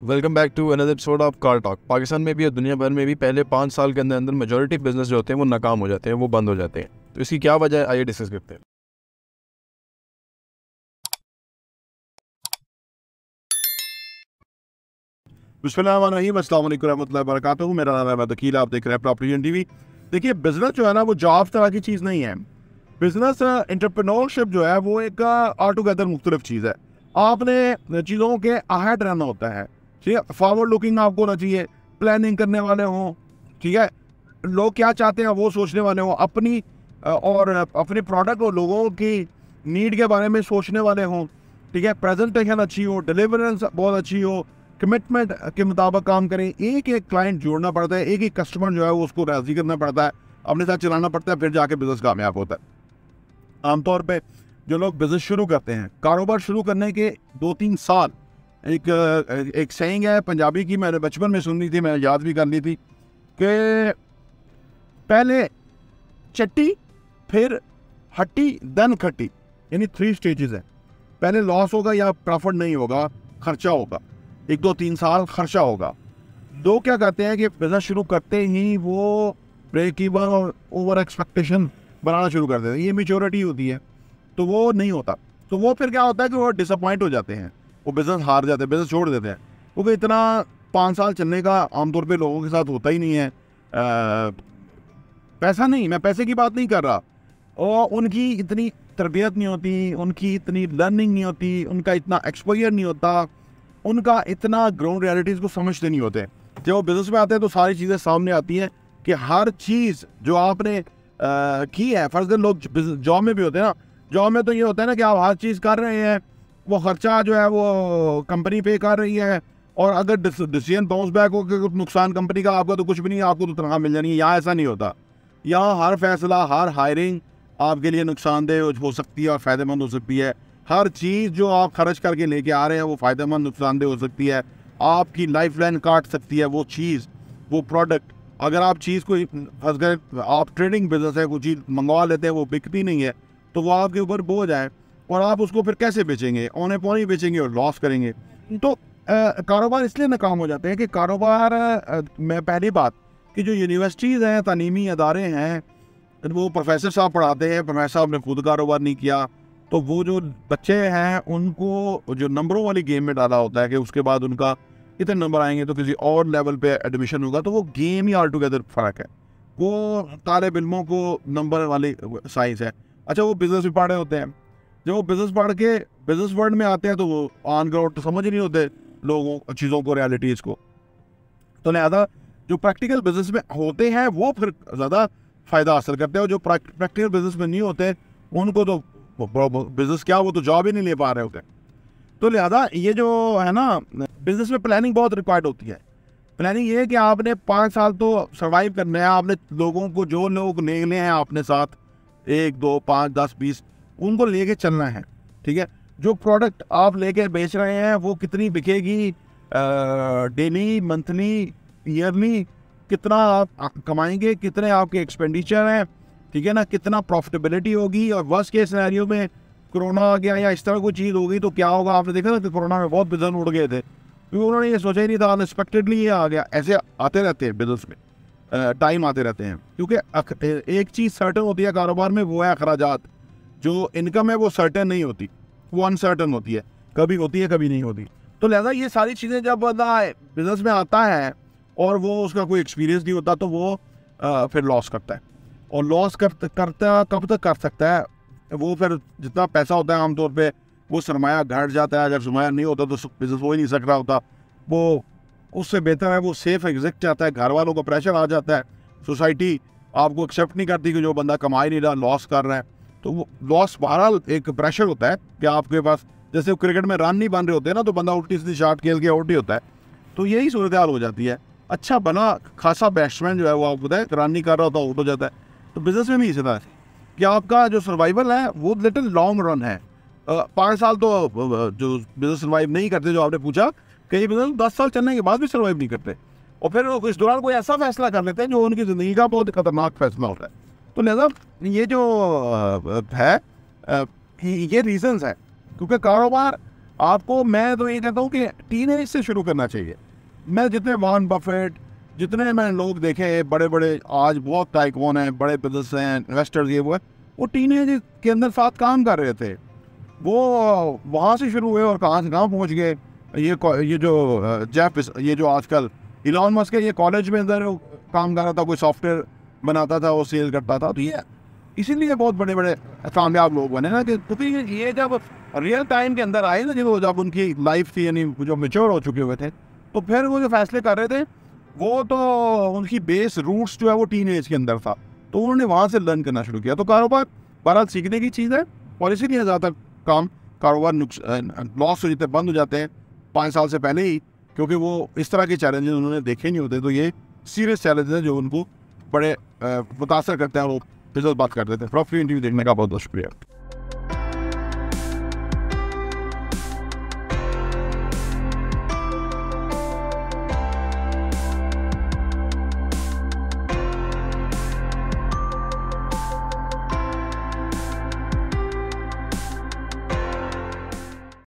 Welcome back to another episode of car talk. Pakistan में भी और दुनिया भर में भी पहले 5 साल के अंदर अंदर मेजॉरिटी बिजनेस जो होते हैं वो नाकाम हो जाते हैं, वो बंद हो जाते हैं। तो इसकी क्या वजह है, आइए डिस्कस करते हैं। बिस्मिल्लाहिर्रहमानिर्रहीम, अस्सलाम वालेकुम रहमतुल्लाहि व बरकातुहू। मेरा नाम है अहमद अकील, आप देख रहे हैं प्रॉपर्टी टीवी। देखिए, बिजनेस जो है ना वो जॉब तरह की चीज़ नहीं है। बिजनेस एंटरप्रेन्योरशिप जो है वो एक ऑल टुगेदर मुख्तलिफ चीज़ है। आपने चीज़ों के अहेड रहना होता है, ठीक है। फॉरवर्ड लुकिंग आपको होना चाहिए, प्लानिंग करने वाले हों, ठीक है। लोग क्या चाहते हैं वो सोचने वाले हों, अपनी और अपने प्रोडक्ट और लोगों की नीड के बारे में सोचने वाले हों, ठीक है। प्रेजेंटेशन अच्छी हो, डिलीवरेंस बहुत अच्छी हो, कमिटमेंट के मुताबिक काम करें। एक एक क्लाइंट जोड़ना पड़ता है, एक एक कस्टमर जो है वो उसको राज़ी करना पड़ता है, अपने साथ चलाना पड़ता है, फिर जाके बिजनेस कामयाब होता है। आमतौर पे जो लोग बिजनेस शुरू करते हैं, कारोबार शुरू करने के 2-3 साल, एक सेइंग है पंजाबी की, मैंने बचपन में सुनी थी, मैंने याद भी कर ली थी कि पहले चट्टी फिर हट्टी देन खट्टी, यानी 3 स्टेजेस है। पहले लॉस होगा या प्रॉफिट नहीं होगा, खर्चा होगा, 1-2-3 साल खर्चा होगा। लोग क्या करते हैं कि बिजनेस शुरू करते ही वो ब्रेक इवन और ओवर एक्सपेक्टेशन बनाना शुरू कर देते हैं। ये मेच्योरिटी होती है, तो वो नहीं होता। तो वो फिर क्या होता है कि वो डिसअपॉइंट हो जाते हैं, वो बिज़नेस हार जाते हैं, बिज़नेस छोड़ देते हैं, क्योंकि इतना 5 साल चलने का आमतौर पे लोगों के साथ होता ही नहीं है। पैसा नहीं, मैं पैसे की बात नहीं कर रहा, और उनकी इतनी तरबियत नहीं होती, उनकी इतनी लर्निंग नहीं होती, उनका इतना एक्सपोजर नहीं होता, उनका इतना ग्राउंड रियलिटीज़ को समझते नहीं होते। जब वो बिज़नेस में आते हैं तो सारी चीज़ें सामने आती हैं कि हर चीज़ जो आपने की है, फ़र्ज़ लोग जॉब में भी होते हैं ना, जॉब में तो ये होता है ना कि आप हर चीज़ कर रहे हैं, वो खर्चा जो है वो कंपनी पे कर रही है, और अगर डिसीजन बाउंस बैक हो कि नुकसान कंपनी का, आपका तो कुछ भी नहीं, आपको तो तनख्वाह मिल जानी है। यहाँ ऐसा नहीं होता। यहाँ हर फैसला, हर हायरिंग आपके लिए नुकसानदेह हो सकती है और फ़ायदेमंद हो सकती है। हर चीज़ जो आप खर्च करके लेके आ रहे हैं वो फ़ायदेमंद नुकसानदेह हो सकती है, आपकी लाइफ लाइन काट सकती है वो चीज़, वो प्रोडक्ट। अगर आप चीज़ को, अगर आप ट्रेडिंग बिजनेस है, कोई चीज़ मंगवा लेते हैं, वो बिकती नहीं है, तो वो आपके ऊपर बोझ आए, और आप उसको फिर कैसे बेचेंगे? औने पौने बेचेंगे और लॉस करेंगे। तो कारोबार इसलिए नाकाम हो जाते हैं कि कारोबार में पहली बात कि जो यूनिवर्सिटीज़ हैं, तालीमी अदारे हैं, वो प्रोफेसर साहब पढ़ाते हैं, प्रोफेसर साहब ने खुद कारोबार नहीं किया, तो वो जो बच्चे हैं उनको जो नंबरों वाली गेम में डाला होता है कि उसके बाद उनका इतने नंबर आएंगे तो किसी और लेवल पे एडमिशन होगा, तो वो गेम ही ऑल टुगेदर फ़र्क है। वो तालिब इल्मों को नंबर वाली साइंस है। अच्छा, वो बिज़नेस भी पढ़े होते हैं, जब वो बिज़नेस पढ़ के बिज़नेस वर्ल्ड में आते हैं तो वो ऑन ग्राउंड तो समझ ही नहीं होते लोगों चीज़ों को, रियलिटीज़ को। तो लिहाजा जो प्रैक्टिकल बिजनेस में होते हैं वो फिर ज़्यादा फ़ायदा हासिल करते हैं, और जो प्रैक्टिकल बिजनेस में नहीं होते उनको तो बिज़नेस क्या, वो तो जॉब ही नहीं ले पा रहे होते। तो लिहाजा ये जो है ना, बिज़नेस में प्लानिंग बहुत रिक्वायर्ड होती है। प्लानिंग ये है कि आपने 5 साल तो सर्वाइव करना है। आपने लोगों को, जो लोग लेने हैं अपने साथ, 1, 2, 5, 10, 20, उनको लेके चलना है, ठीक है। जो प्रोडक्ट आप लेके बेच रहे हैं वो कितनी बिकेगी, डेली, मंथली, ईयरली, कितना आप कमाएंगे, कितने आपके एक्सपेंडिचर हैं, ठीक है ना, कितना प्रॉफिटेबिलिटी होगी, और वर्स्ट केस सिनेरियो में कोरोना आ गया या इस तरह कोई चीज़ होगी तो क्या होगा। आपने देखा ना कि कोरोना में बहुत बिजनेस उड़ गए थे, क्योंकि उन्होंने ये सोचा ही नहीं था, अनएक्सपेक्टेडली ये आ गया। ऐसे आते रहते हैं बिजनेस में, टाइम आते रहते हैं, क्योंकि एक चीज़ सर्टन होती है कारोबार में, वो है अखराजात। जो इनकम है वो सर्टन नहीं होती, वो अनसर्टन होती है, कभी होती है कभी नहीं होती। तो लिहाजा ये सारी चीज़ें जब बंदा बिजनेस में आता है और वो उसका कोई एक्सपीरियंस नहीं होता, तो वो फिर लॉस करता है, और लॉस करता कब तक कर सकता है? वो फिर जितना पैसा होता है आमतौर पे वो सरमाया घट जाता है। अगर सरमाया नहीं होता तो बिजनेस हो ही नहीं सक रहा होता। वो उससे बेहतर है वो सेफ एग्जिट चाहता है, घर वालों का प्रेशर आ जाता है, सोसाइटी आपको एक्सेप्ट नहीं करती कि जो बंदा कमा ही नहीं रहा, लॉस कर रहा है। तो वो लॉस बहरहाल एक प्रेशर होता है कि आपके पास, जैसे क्रिकेट में रन नहीं बन रहे होते हैं ना, तो बंदा उल्टी सीधी शॉट खेल के आउट ही होता है। तो यही सूरत हाल हो जाती है। अच्छा बना खासा बैट्समैन जो है वो आपको पता है रन नहीं कर रहा होता, आउट हो जाता है। तो बिजनेस में भी इसी तरह है कि आपका जो सर्वाइवल है वो लिटिल लॉन्ग रन है। 5 साल तो जो बिजनेस सर्वाइव नहीं करते, जो आपने पूछा, कई बिजनेस 10 साल चलने के बाद भी सर्वाइव नहीं करते, और फिर इस दौरान कोई ऐसा फैसला कर लेते हैं जो उनकी ज़िंदगी का बहुत खतरनाक फैसला होता है। तो लिहाजा ये जो है, ये रीजंस है, क्योंकि कारोबार आपको मैं तो ये कहता हूँ कि टीनेज से शुरू करना चाहिए। मैं जितने वॉरेन बफेट, जितने मैंने लोग देखे बड़े बड़े आज बहुत टाइकून हैं, बड़े बिजनेस हैं, इन्वेस्टर्स, ये वो टीनेज के अंदर साथ काम कर रहे थे। वो वहाँ से शुरू हुए और कहाँ से कहाँ पहुँच गए। ये जो जेफ, ये जो आजकल इलॉन मस्क है, ये कॉलेज में अंदर काम कर रहा था, कोई सॉफ्टवेयर बनाता था, वो सेल करता था। तो ये इसीलिए बहुत बड़े बड़े कामयाब लोग बने ना, कि क्योंकि ये जब रियल टाइम के अंदर आए ना, जब उनकी लाइफ थी, यानी जो मेच्योर हो चुके हुए थे, तो फिर वो जो फैसले कर रहे थे, वो तो उनकी बेस रूट्स जो है वो टीन एज के अंदर था, तो उन्होंने वहाँ से लर्न करना शुरू किया। तो कारोबार बहरहाल सीखने की चीज़ है, और इसीलिए ज़्यादातर कारोबार लॉस हो जाते, बंद हो जाते हैं 5 साल से पहले ही, क्योंकि वो इस तरह के चैलेंजेस उन्होंने देखे नहीं होते। तो ये सीरियस चैलेंजेस हैं जो उनको बड़े मुतासर करते हैं, वो बिजनेस बात करते थे। प्रॉफिट इंटरव्यू देखने का बहुत बहुत शुक्रिया।